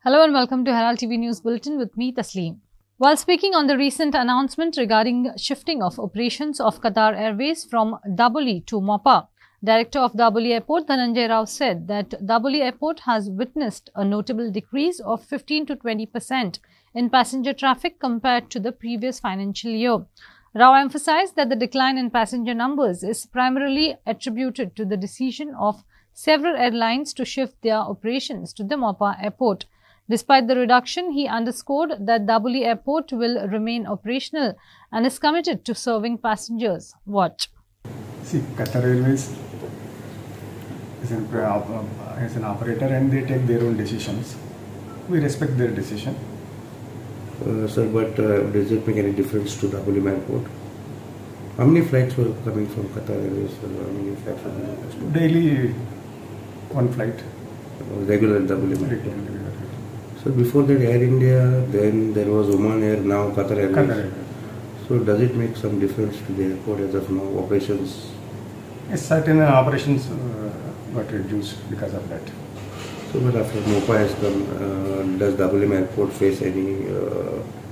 Hello and welcome to Herald TV News Bulletin with me, Tasleem. While speaking on the recent announcement regarding shifting of operations of Qatar Airways from Daboli to Mopa, Director of Daboli Airport Dhananjay Rao said that Daboli Airport has witnessed a notable decrease of 15 to 20% in passenger traffic compared to the previous financial year. Rao emphasized that the decline in passenger numbers is primarily attributed to the decision of several airlines to shift their operations to the Mopa Airport. Despite the reduction, he underscored that Daboli Airport will remain operational and is committed to serving passengers. Watch. See, Qatar Airways is an operator and they take their own decisions. We respect their decision. Sir, but does it make any difference to Daboli Airport? How many flights were coming from Qatar Airways? How many flights were coming? Daily, one flight. Regular Daboli Airport. So before that Air India, then there was Oman Air, now Qatar Airways. Qatar Airways. So does it make some difference to the airport as of now, operations? Yes, certain operations got reduced because of that. So but after Mopa has come, does Daboli Airport face any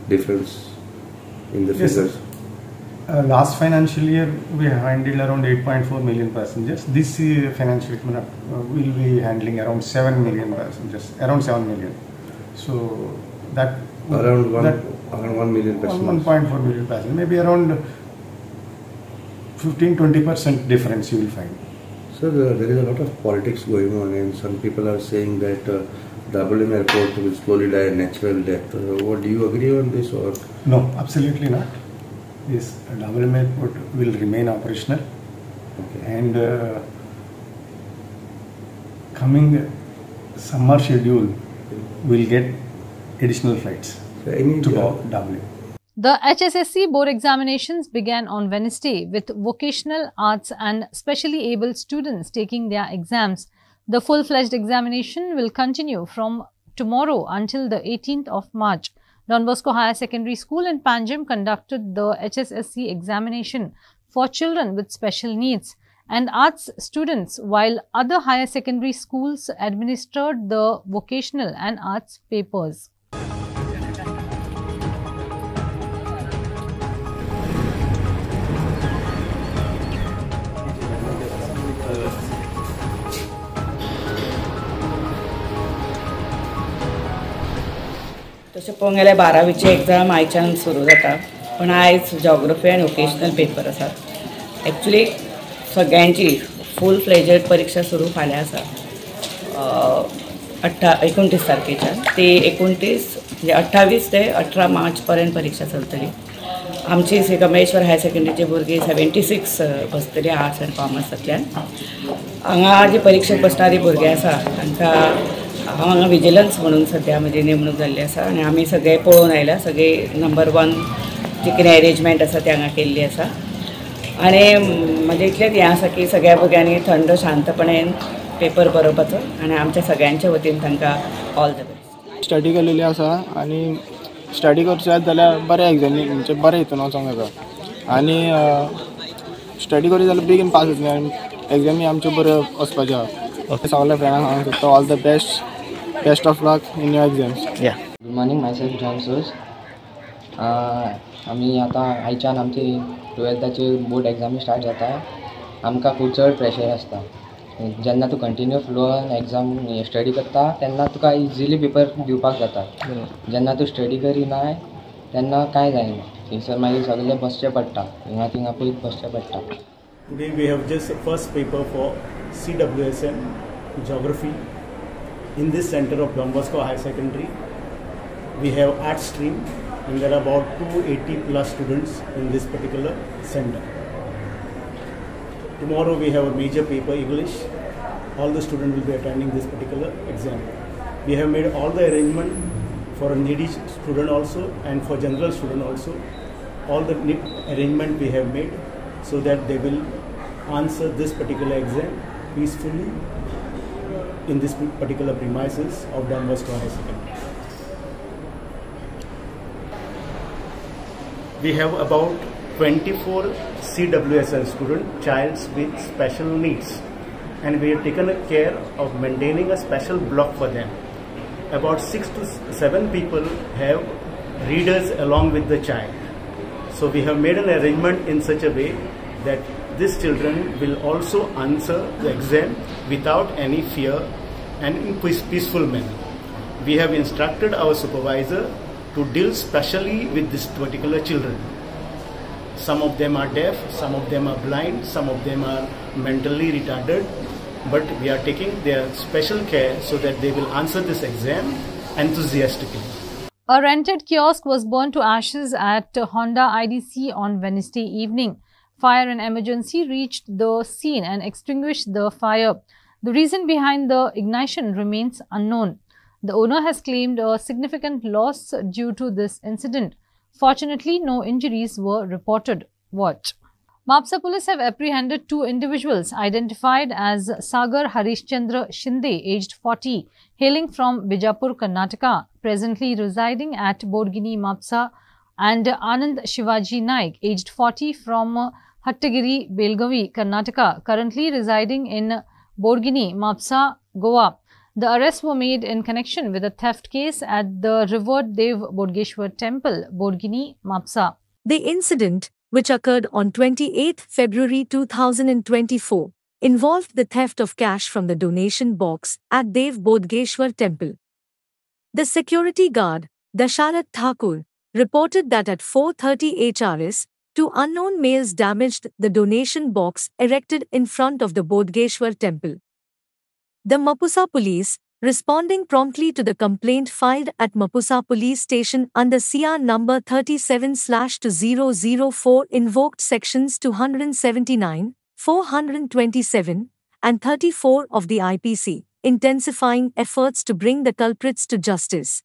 difference in the figures? Yes, last financial year we handled around 8.4 million passengers. This financial year we will be handling around 7 million passengers, around 7 million. So that around 1 million passengers. 1.4 million passengers, maybe around 15-20% difference you will find. Sir, there is a lot of politics going on, and some people are saying that Daboli Airport will slowly die a natural death. What do you agree on this, or? No, absolutely not. This Daboli Airport will remain operational, and coming summer schedule will get additional flights to Daboli. The HSSC board examinations began on Wednesday with vocational, arts and specially abled students taking their exams. The full-fledged examination will continue from tomorrow until the 18th of March. Don Bosco Higher Secondary School in Panjim conducted the HSSC examination for children with special needs and arts students, while other higher secondary schools administered the vocational and arts papers. तशें पळोवंक गेल्यार 12वीची exam आयच्यान सुरू जाता, पण आयज geography आनी vocational paper आसात. एक्चुली सगळ्यांची फूल फ्लेजेड परीक्षा सुरू फाल्यां आसा 29 तारखेच्यान. ती 29 म्हणजे 28 ते 18 मार्च पर्यंत परीक्षा चलतली. आमची श्री कमलेश्वर हायर सेकंडरीची भुरगीं 76 बसतली आर्ट्स एंड कॉमर्सांतल्यान. हांगा जी परीक्षेक बसणारी भुरगीं आसा तांकां हांगा विजिलन्स म्हणून सद्या म्हजी नेमणूक जाल्ली आसा आनी आमी सगळे पळोवन आयल्या. सगळी नंबर 1 जी कितें अरेंजमेंट आसा ती हांगा केल्ली आसा. आणि म्हणजे इतलेंच हें आसा की सगळ्या भुरग्यांनी थंड शांतपणेन पेपर बरोवपाचो आनी आमच्या सगळ्यांच्या वतीन तांकां ऑल द बेस्ट. स्टडी केलेली आसा आनी स्टडी करचें जाल्यार बरें एग्जामी म्हणजे बरें हितून वचोंक जाता आनी स्टडी करी जाल्यार बेगीन पास जातलें आनी एग्जामी आमच्यो बऱ्यो वचपाच्यो आहा. सगळ्या फ्रेंडांक सांगूंक सोदता all the best of luck in your exams. Good morning, myself John सोज. आमी आतां आयच्यान आमची 12th बोर्ड एग्जामी स्टार्ट जाता. आमकां खूब चड प्रेशर आसता. जेन्ना तूं कंटिन्यू फ्लोवान एग्जाम स्टडी करता तेन्ना तुका इजिली पेपर दिवपाक जाता. जेन्ना तूं स्टडी करिना तेन्ना कांय जायना. थंयसर मागीर सगळें बसचें पडटा, हिंगा थिंगा पयलीं बसचें पडटा. Today we have just the first paper for CWSM Geography in this center of Don Bosco High Secondary. We have art stream and there are about 280 plus students in this particular center. Tomorrow we have a major paper, English. All the students will be attending this particular exam. We have made all the arrangement for a needy student also and for general student also. All the arrangement we have made so that they will answer this particular exam peacefully in this particular premises of Don Bosco High Secondary. We have about 24 CWSL students, childs with special needs, and we have taken care of maintaining a special block for them. about 6 to 7 people have readers along with the child. So we have made an arrangement in such a way that these children will also answer the exam without any fear and in peaceful manner. We have instructed our supervisor to deal specially with this particular children. Some of them are deaf, some of them are blind, some of them are mentally retarded, but we are taking their special care so that they will answer this exam enthusiastically. A rented kiosk was burned to ashes at Honda IDC on Wednesday evening. Fire and emergency reached the scene and extinguished the fire. The reason behind the ignition remains unknown. The owner has claimed a significant loss due to this incident. Fortunately, no injuries were reported. Watch. Mapsa police have apprehended 2 individuals identified as Sagar Harishchandra Shinde, aged 40, hailing from Bijapur, Karnataka, presently residing at Bodgini, Mapsa, and Anand Shivaji Naik, aged 40, from Hattagiri, Belgavi, Karnataka, currently residing in Bodgini, Mapsa, Goa. The arrests were made in connection with a theft case at the revered Dev Bodgeshwar Temple, Bodgini, Mapsa. The incident, which occurred on 28 February 2024, involved the theft of cash from the donation box at Dev Bodgeshwar Temple. The security guard, Dasharat Thakur, reported that at 4:30 HRS, 2 unknown males damaged the donation box erected in front of the Bodgeshwar Temple. The Mapusa police, responding promptly to the complaint filed at Mapusa police station under CR number 37/2004, invoked sections 279, 427, and 34 of the IPC, intensifying efforts to bring the culprits to justice.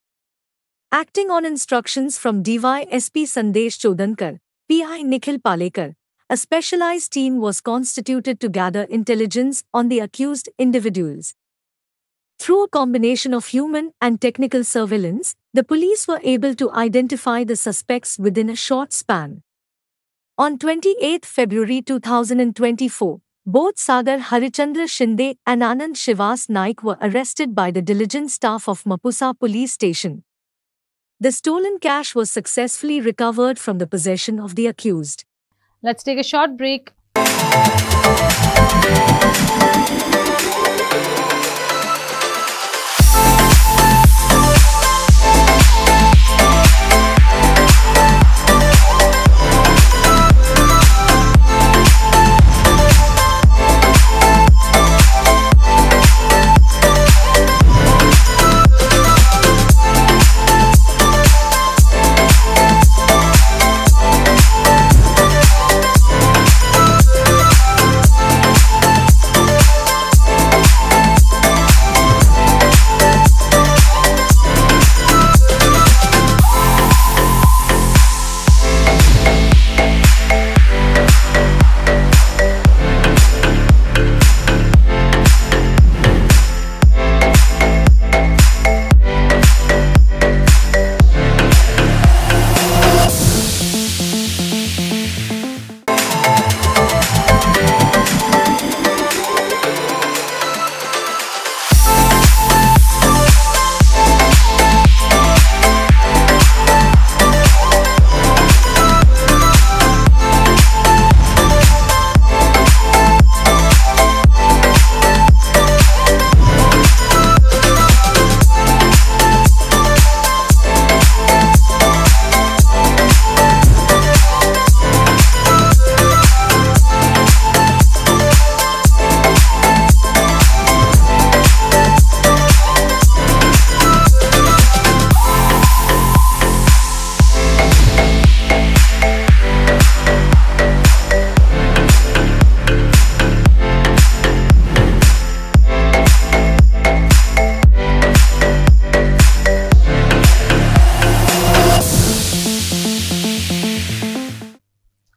Acting on instructions from DYSP Sandesh Chodankar, PI Nikhil Palekar, a specialized team was constituted to gather intelligence on the accused individuals. Through a combination of human and technical surveillance, the police were able to identify the suspects within a short span. On 28 February 2024, both Sagar Harichandra Shinde and Anand Shivas Naik were arrested by the diligent staff of Mapusa police station. The stolen cash was successfully recovered from the possession of the accused. Let's take a short break.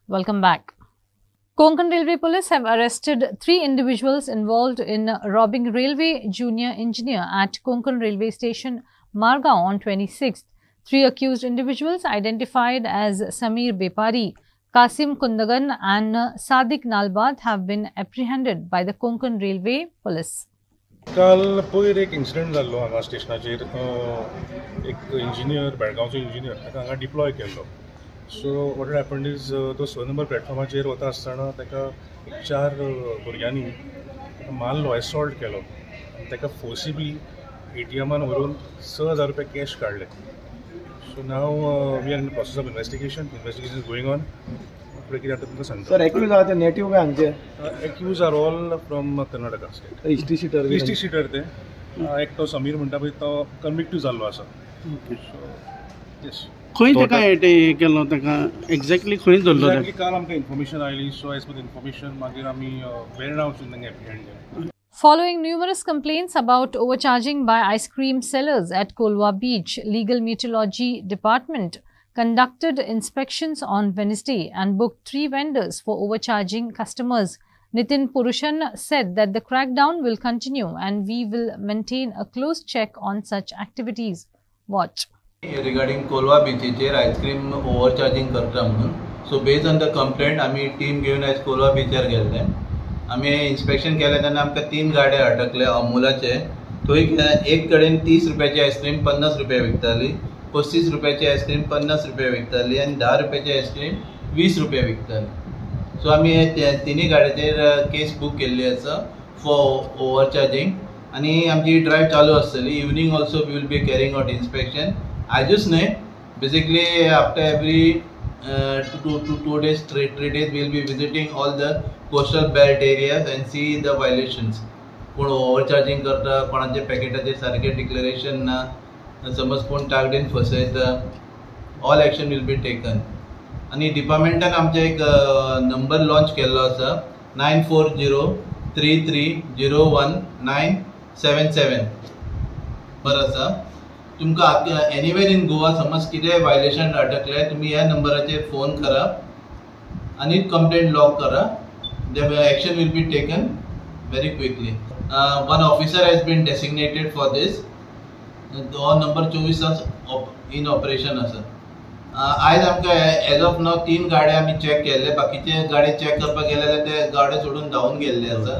Welcome back. Konkan Railway Police have arrested 3 individuals involved in robbing railway junior engineer at Konkan Railway Station, Margaon on 26th. 3 accused individuals identified as Samir Bepari, Kasim Kundagan and Sadiq Nalbad have been apprehended by the Konkan Railway Police. काल पयर एक incident जाल्लो हांगा स्टेशनाचेर एक engineer बेळगांवचो engineer ताका हांगा deploy केल्लो. सो वॉट हॅपन्ड इज तो 6 नंबर प्लॅटफॉर्माचेर वता आसतना ताका 4 भुरग्यांनी मारलो, एसॉल्ट केलो. ताका फोर्सिबली ATMान व्हरून 6,000 रुपया कॅश काडले. So now we are in the process of investigation is going on. Sir accused are ते नेटिव्ह काय हांगचे? Accused are all from Karnataka state. History sheeter ते एकटो समीर म्हणटा पळय तो कन्विक्ट जाल्लो आसा. खंय ताका हे केलो, ताका एक्झॅक्टली खंय धरलो? काल आमकां इन्फॉर्मेशन आयली. सो एज पर इन्फॉर्मेशन मागीर आमी वेर्णा वचून तांकां एप्रिहेंड केलें. Following numerous complaints about overcharging by ice cream sellers at Kolwa Beach, Legal Meteorology Department conducted inspections on Wednesday and booked 3 vendors for overcharging customers. Nitin Purushan said that the crackdown will continue and we will maintain a close check on such activities. Watch. Regarding Kolwa Beach, ice cream overcharging करता म्हणून. So based on the complaint, आम्ही team घेऊन आज कोलवा बीचार गेल्ले. आम्ही inspection केलें तेन्ना आमकां 3 गाड्या अटकले अमुलाचे. थंय एक कडेन 30 रुपयाची आयस्क्रीम 50 रुपया विकताली, 35 रुपयाची आयस्क्रीम 50 रुपया विकताली आणि 10 रुपयाची आयस्क्रीम 20 रुपया विकताली. सो आमी तिनी गाड्याचेर केस बूक केल्ली आसा फॉर ओवरचार्जिंग आणि आमची ड्रायव्ह चालू आसतली. Evening also we will be carrying out inspection. आजूच न्हय, basically after every 2 days, 3 days we will be visiting all the coastal belt areas and see the violations. कोण overcharging करता, कोणाचे पॅकेटाचे सारखे डिक्लेरेशन ना, समज कोण टार्गेट फसयता, all action will be taken. आणि डिपार्टमेंटान आमचे एक नंबर लॉन्च केल्लो आसा 9403301977 नंबर आसा. तुमकां एनीवेर इन गोवा समज कितें वायलेशन अटकलें, तुमी ह्या नंबराचेर फोन करा आनी कंप्लेंट लॉग करा. The action will be taken very quickly. One officer has been designated for this. हो नंबर 24 इन ऑपरेशन आसा. आयज आमकां एज ऑफ नाव 3 गाड्या आमी चॅक केल्ले. बाकीचे गाडे चॅक करपाक गेले जाल्यार ते गाडे सोडून धांवून गेल्ले आसा.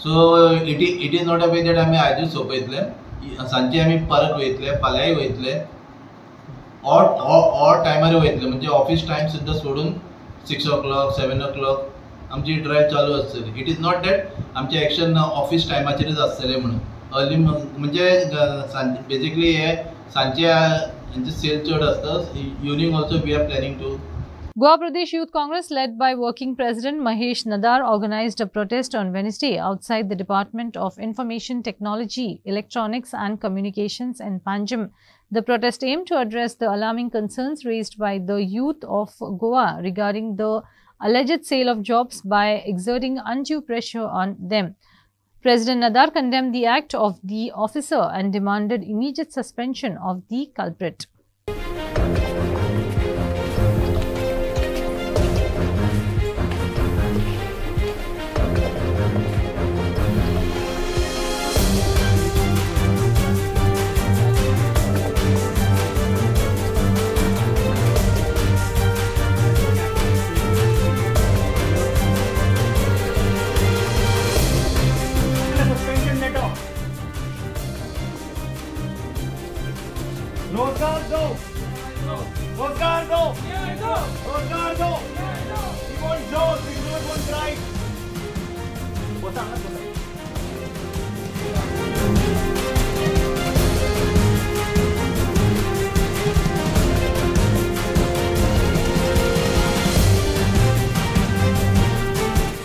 So it is not a way that आमी आजूच सोंपयतले. सांजचे आमी परत वयतले, फाल्यांय वयतले, ऑड टायमार वयतले. म्हणजे ऑफिस टायम सुद्दां सोडून 6 o'clock 7 o'clock आमची ड्रायव्ह चालू आसतली. इट इज नॉट दॅट आमचे एक्शन ऑफिस टायमाचेरच आसतले म्हणून. अर्ली म्हणजे बेसिकली हे सांजचे सेल चड आसता. Evening also we are planning to. Goa Pradesh Youth Congress, led by Working President Mahesh Nadar, organized a protest on Wednesday outside the Department of Information Technology, Electronics and Communications in Panjim. The protest aimed to address the alarming concerns raised by the youth of Goa regarding the alleged sale of jobs by exerting undue pressure on them. President Nadar condemned the act of the officer and demanded immediate suspension of the culprit.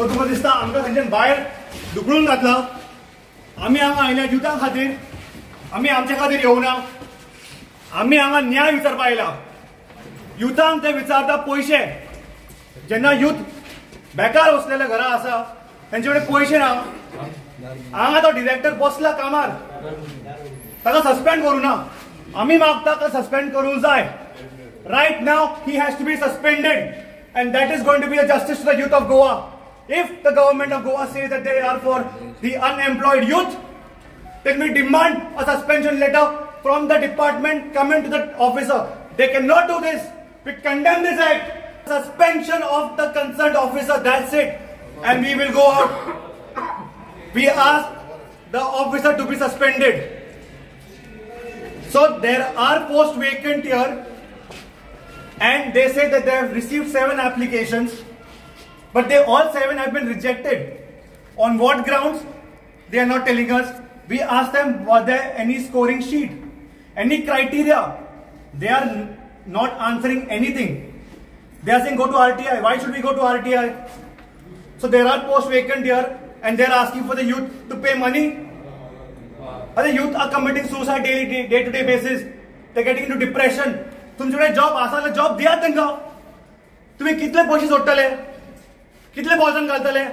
तुमकां दिसता आमकां थंयच्यान भायर ढुकळून घातला. आमी हांगा आयल्या युथा खातीर, आमी आमच्या खातीर येवना. आमी हांगा न्याय विचारपा आयला. युथांक ते विचारता पयशे. जेन्ना युथ बेकार बसलेले घरा आसा तेंचे कडेन पयशे ना. हांगा तो डिरेक्टर बसला कामार, ताका सस्पेंड करूं ना. आमी मागता ताका सस्पेंड करूं जाय. Right now he has to be suspended and that is going to be a justice to the youth of Goa. If the government of Goa says that they are for the unemployed youth, then we demand a suspension letter from the department coming to the officer. They cannot do this. We condemn this act. Suspension of the concerned officer, that's it. And we will go out. We ask the officer to be suspended. So there are posts vacant here, and they say that they have received 7 applications, but they all 7 have been rejected. On what grounds? They are not telling us. We asked them, was there any scoring sheet, any criteria? They are not answering anything. They are saying go to RTI. Why should we go to RTI? So there are posts vacant here, and they are asking for the youth to pay money. The youth are committing suicide daily, day-to-day basis. They are getting into depression. तुमच्याकडे job असाला job दिया तांकां. तुम्ही कितले पैसे सोडटले, कितले भोजन घालतले,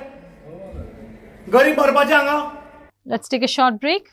गरीब भरपाचे हांगा. Let's take a short break.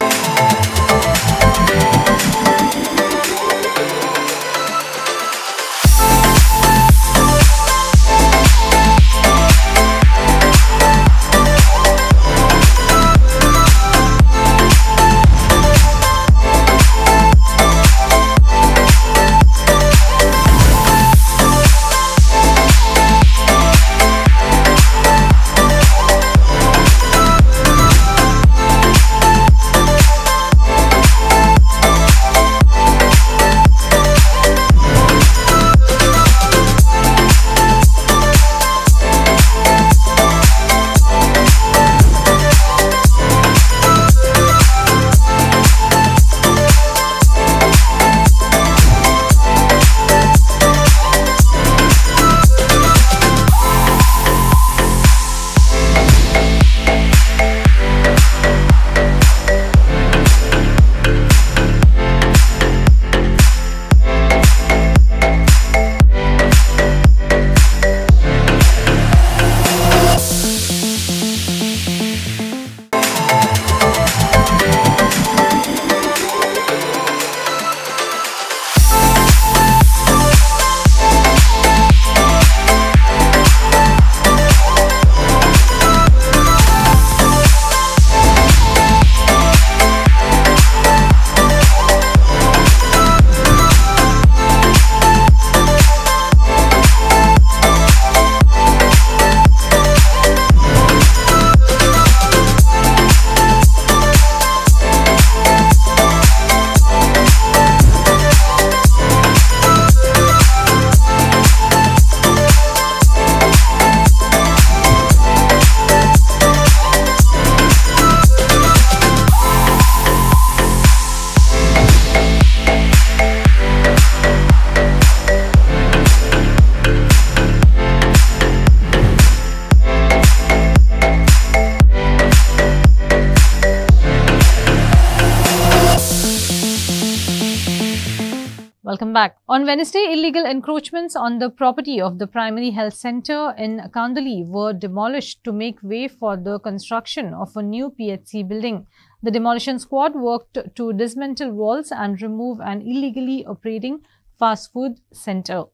Welcome back. On Wednesday, illegal encroachments on the property of the primary health center in Kandali were demolished to make way for the construction of a new PHC building. The demolition squad worked to dismantle walls and remove an illegally operating fast food center.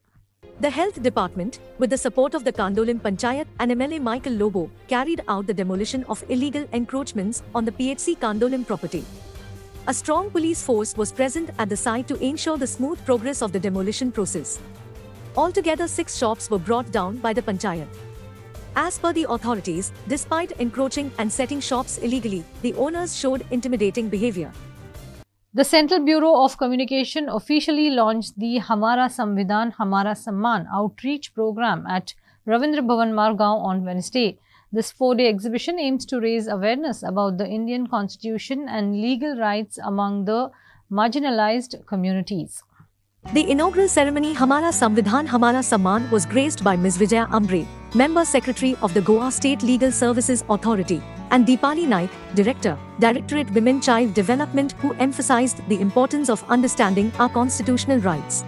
The health department, with the support of the Kandolim Panchayat and MLA Michael Lobo, carried out the demolition of illegal encroachments on the PHC Kandolim property. A strong police force was present at the site to ensure the smooth progress of the demolition process. Altogether, 6 shops were brought down by the Panchayat. As per the authorities, despite encroaching and setting shops illegally, the owners showed intimidating behavior. The Central Bureau of Communication officially launched the Hamara Samvidhan Hamara Samman outreach program at Ravindra Bhavan Margaon on Wednesday. This 4-day exhibition aims to raise awareness about the Indian Constitution and legal rights among the marginalized communities. The inaugural ceremony Hamara Samvidhan Hamara Samman was graced by Ms. Vijaya Ambre, Member Secretary of the Goa State Legal Services Authority, and Deepali Naik, Director, Directorate Women Child Development, who emphasized the importance of understanding our constitutional rights.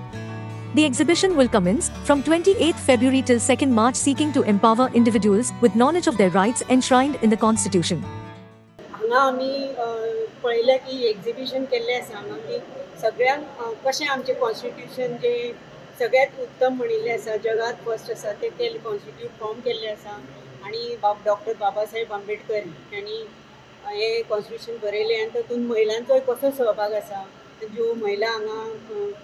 The exhibition will commence from 28th February till 2nd March, seeking to empower individuals with knowledge of their rights enshrined in the Constitution. पळयलें की exhibition केल्लें आसा हांगा की सगळ्यांक कशें आमचें constitution जें सगळ्यांत उत्तम म्हणिल्लें आसा, जगात फर्स्ट आसा तें कॉन्स्टिट्यूट फॉर्म केल्लें आसा आनी डॉक्टर बाबासाहेब आंबेडकर हांणी हें कॉन्स्टिट्यूशन बरयलें आनी तातूंत महिलांचोय कसो सहभाग आसा. ज्यो महिला हांगा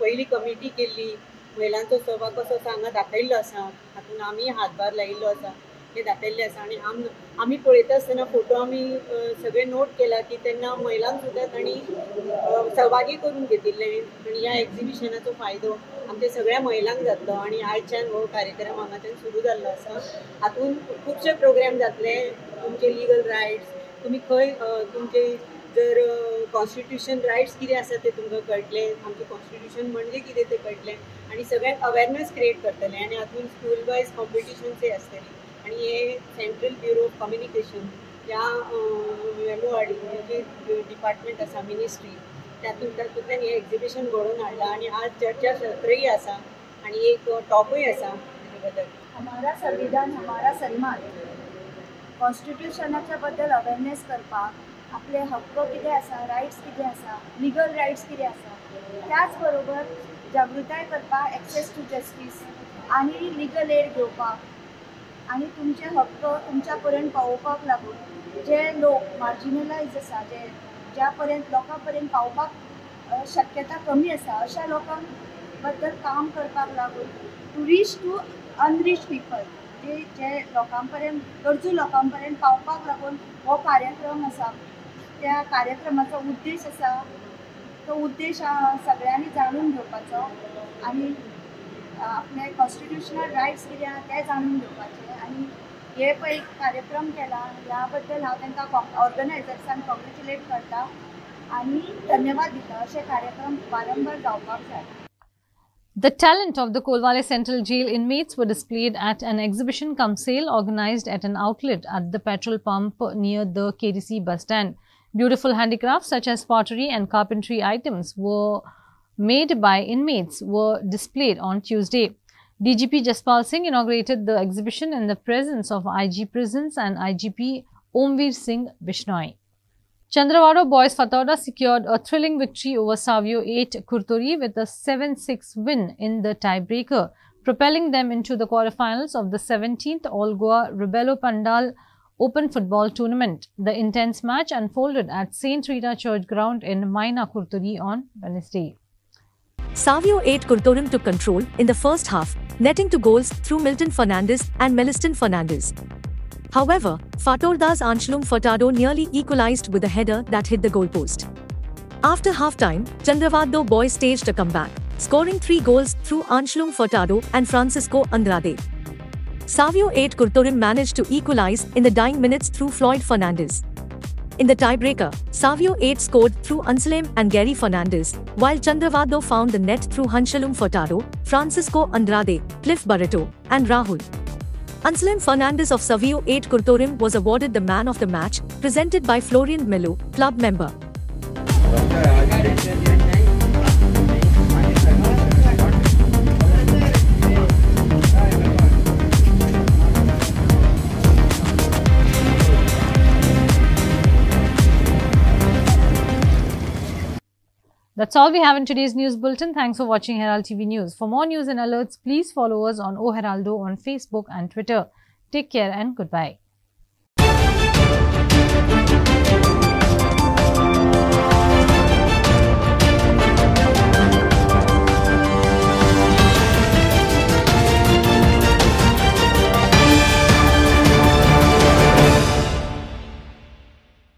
पयली कमिटी केल्ली महिलांचो सहभाग कसो आसा हांगा दाखयल्लो आसा, हातूंत आमी हातभार लायिल्लो आसा. हे दाखयल्ले आसा आनी आमी पळयता आसतना फोटो आमी सगळे नोट केला की तेन्ना महिलांक सुद्दां तांणी सहभागी करून घेतिल्ले आनी ह्या एक्झिबिशनाचो फायदो आमच्या सगळ्या महिलांक जातलो आनी आयच्यान हो कार्यक्रम हांगाच्यान सुरू जाल्लो आसा. हातून खुबशे प्रोग्राम जातले, तुमचे लिगल रायट्स, तुमी खंय तुमचे जर कॉन्स्टिट्यूशन रायट्स कितें आसा ते तुमकां कळटले, आमचें कॉन्स्टिट्यूशन म्हणजे कितें तें कळटलें आनी सगळ्यांक अवेरनेस क्रिएट करतले आनी हातून स्कूल वायज कॉम्पिटिशन्सूय आसतली आनी हे सेंट्रल ब्युरो ऑफ कम्युनिकेशन ह्या MORD म्हणजे डिपार्टमेंट आसा मिनिस्ट्री तातूंतल्यान हें एक्झिबिशन घडोवन हाडलां आनी आज चर्चा सत्रय आसा आनी एक टॉपय आसा हाजे बद्दल. हमारा संविधान हमारा सन्मान, कॉन्स्टिट्यूशनाच्या बद्दल अवेरनेस करपाक आपले हक्क कितें आसा, रायट्स कितें आसा, लिगल रायट्स कितें आसा, त्याच बरोबर जागृताय करपाक, एक्सेस टू जस्टीस आनी लिगल एड घेवपाक आनी तुमचे हक्क तुमच्या पर्यंत पावोवपाक लागून जे लोक मार्जिनलायज आसा, ज्या पर्यंत लोकां पर्यंत पावपाक शक्यता कमी आसा अशा लोकां बद्दल काम करपाक लागून टू रीच टू अनरीच पीपल, जे लोकां पर्यंत गरजू लोकां पर्यंत पावपाक लागून हो कार्यक्रम आसा. त्या कार्यक्रमाचो उद्देश आसा तो उद्देश सगळ्यांनी जाणून घेवपाचो आनी आपले कॉन्स्टिट्यूशनल रायट्स कितें आसा ते जाणून घेवपाचे आनी हे पळय कार्यक्रम केला ह्या बद्दल हांव तांकां ऑर्गनायजर्सांक कॉंग्रेच्युलेट करता आनी धन्यवाद दिता. अशे कार्यक्रम वारंवार जावपाक जाय. The talent of the Kolwale Central Jail inmates were displayed at an exhibition cum sale organized at an outlet at the petrol pump near the KDC bus stand. Beautiful handicrafts such as pottery and carpentry items were made by inmates were displayed on Tuesday. DGP Jaspal Singh inaugurated the exhibition in the presence of IG Prisons and IGP Omveer Singh Bishnoi. Chandrawada boys Fatauda secured a thrilling victory over Savio 8 Kurturi with a 7-6 win in the tiebreaker, propelling them into the quarterfinals of the 17th All Goa Rebello Pandal Open Football Tournament. The intense match unfolded at St. Rita Church Ground in Maina Kurturi on Wednesday. Savio 8 Kurtorim took control in the first half, netting 2 goals through Milton Fernandez and Meliston Fernandez. However, Fatorda's Anshlum Furtado nearly equalized with a header that hit the goalpost. After half-time, Chandravado boys staged a comeback, scoring 3 goals through Anshlum Furtado and Francisco Andrade. Savio 8 Kurtorim managed to equalize in the dying minutes through Floyd Fernandez. In the tiebreaker, Savio 8 scored through Anselm and Gary Fernandez, while Chandravado found the net through Hanshalum Furtado, Francisco Andrade, Cliff Barreto, and Rahul. Anselm Fernandez of Savio 8 Kurtorim was awarded the man of the match, presented by Florian Melo, club member. That's all we have in today's news bulletin. Thanks for watching Herald TV News. For more news and alerts, please follow us on O Heraldo on Facebook and Twitter. Take care and goodbye.